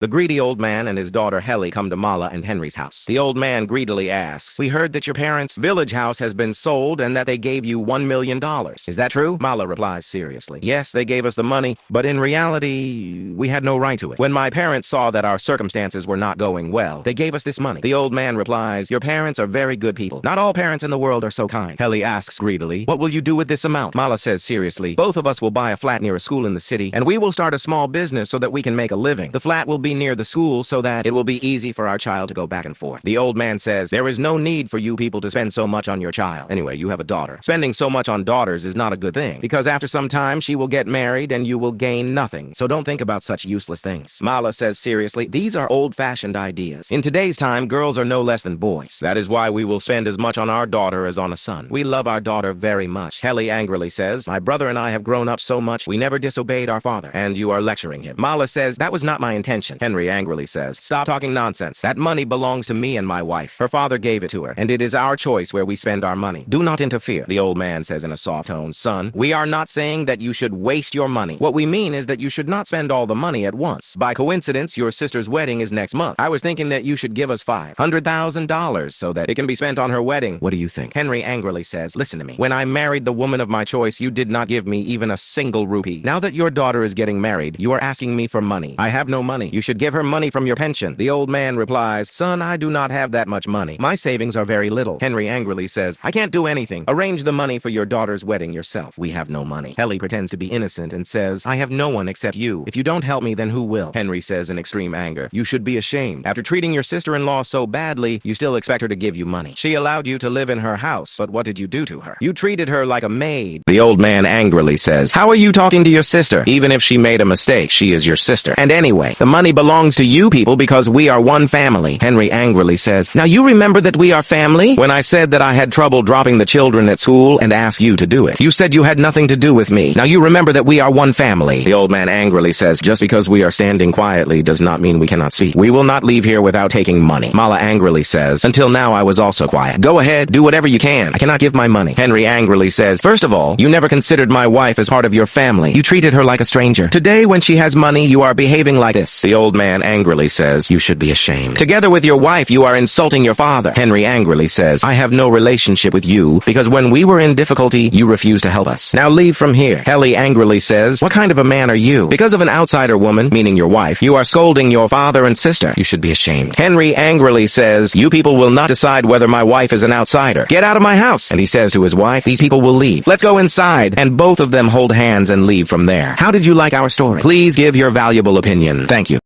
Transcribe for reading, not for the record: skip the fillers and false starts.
The greedy old man and his daughter Helly come to Mala and Henry's house. The old man greedily asks, "We heard that your parents' village house has been sold and that they gave you $1 million. Is that true?" Mala replies seriously, "Yes, they gave us the money, but in reality, we had no right to it. When my parents saw that our circumstances were not going well, they gave us this money." The old man replies, "Your parents are very good people. Not all parents in the world are so kind." Helly asks greedily, "What will you do with this amount?" Mala says seriously, "Both of us will buy a flat near a school in the city, and we will start a small business so that we can make a living. The flat will be near the school so that it will be easy for our child to go back and forth." The old man says, "There is no need for you people to spend so much on your child. Anyway, you have a daughter. Spending so much on daughters is not a good thing, because after some time she will get married and you will gain nothing. So don't think about such useless things." Mala says seriously, "These are old-fashioned ideas. In today's time, girls are no less than boys. That is why we will spend as much on our daughter as on a son. We love our daughter very much." Helly angrily says, "My brother and I have grown up so much, we never disobeyed our father, and you are lecturing him." Mala says, "That was not my intention." Henry angrily says, "Stop talking nonsense. That money belongs to me and my wife. Her father gave it to her, and it is our choice where we spend our money. Do not interfere." The old man says in a soft tone, "Son, we are not saying that you should waste your money. What we mean is that you should not spend all the money at once. By coincidence, your sister's wedding is next month. I was thinking that you should give us $500,000 so that it can be spent on her wedding. What do you think?" Henry angrily says, "Listen to me. When I married the woman of my choice, you did not give me even a single rupee. Now that your daughter is getting married, you are asking me for money. I have no money. You should give her money from your pension." The old man replies, "Son, I do not have that much money. My savings are very little." Henry angrily says, "I can't do anything. Arrange the money for your daughter's wedding yourself. We have no money." Helly pretends to be innocent and says, "I have no one except you. If you don't help me, then who will?" Henry says in extreme anger, "You should be ashamed. After treating your sister-in-law so badly, you still expect her to give you money. She allowed you to live in her house, but what did you do to her? You treated her like a maid." The old man angrily says, "How are you talking to your sister? Even if she made a mistake, she is your sister. And anyway, the money belongs to you people because we are one family." Henry angrily says, "Now you remember that we are family? When I said that I had trouble dropping the children at school and asked you to do it, you said you had nothing to do with me. Now you remember that we are one family." The old man angrily says, "Just because we are standing quietly does not mean we cannot speak. We will not leave here without taking money." Mala angrily says, "Until now I was also quiet. Go ahead, do whatever you can. I cannot give my money." Henry angrily says, "First of all, you never considered my wife as part of your family. You treated her like a stranger. Today, when she has money, you are behaving like this." The old man angrily says, "You should be ashamed. Together with your wife, you are insulting your father." Henry angrily says, "I have no relationship with you because when we were in difficulty, you refused to help us. Now leave from here." Helly angrily says, "What kind of a man are you? Because of an outsider woman, meaning your wife, you are scolding your father and sister. You should be ashamed." Henry angrily says, "You people will not decide whether my wife is an outsider. Get out of my house." And he says to his wife, "These people will leave. Let's go inside." And both of them hold hands and leave from there. How did you like our story? Please give your valuable opinion. Thank you.